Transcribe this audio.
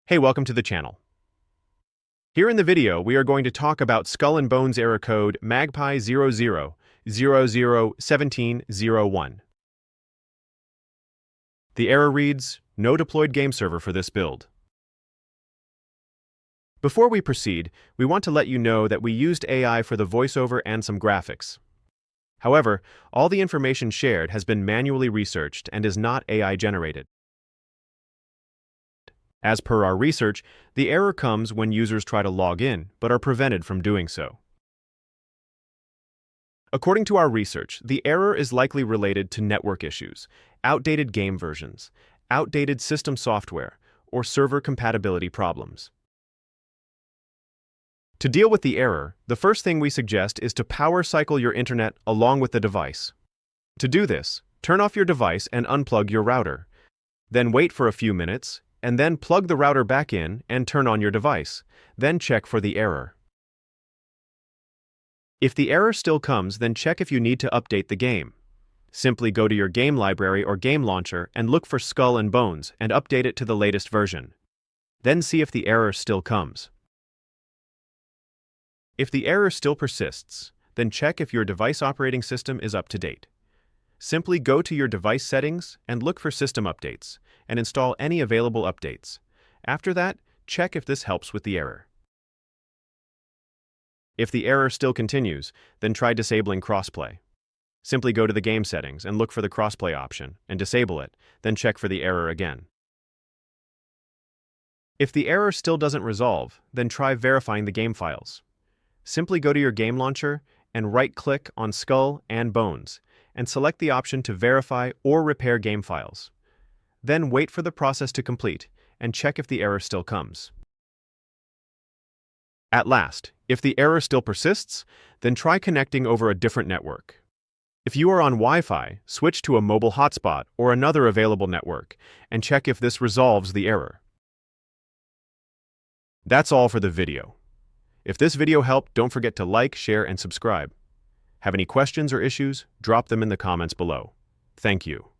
Hey, welcome to the channel. Here in the video, we are going to talk about Skull and Bones error code MAGPIE-00001701. The error reads, "No deployed game server for this build." Before we proceed, we want to let you know that we used AI for the voiceover and some graphics. However, all the information shared has been manually researched and is not AI generated. As per our research, the error comes when users try to log in, but are prevented from doing so. According to our research, the error is likely related to network issues, outdated game versions, outdated system software, or server compatibility problems. To deal with the error, the first thing we suggest is to power cycle your internet along with the device. To do this, turn off your device and unplug your router. Then wait for a few minutes, and then plug the router back in and turn on your device. Then check for the error. If the error still comes, then check if you need to update the game. Simply go to your game library or game launcher and look for Skull and Bones and update it to the latest version. Then see if the error still comes. If the error still persists, then check if your device operating system is up to date. Simply go to your device settings and look for system updates and install any available updates. After that, check if this helps with the error. If the error still continues, then try disabling crossplay. Simply go to the game settings and look for the crossplay option and disable it, then check for the error again. If the error still doesn't resolve, then try verifying the game files. Simply go to your game launcher and right-click on Skull and Bones and select the option to verify or repair game files. Then wait for the process to complete and check if the error still comes. At last, if the error still persists, then try connecting over a different network. If you are on Wi-Fi, switch to a mobile hotspot or another available network and check if this resolves the error. That's all for the video. If this video helped, don't forget to like, share, and subscribe. Have any questions or issues? Drop them in the comments below. Thank you.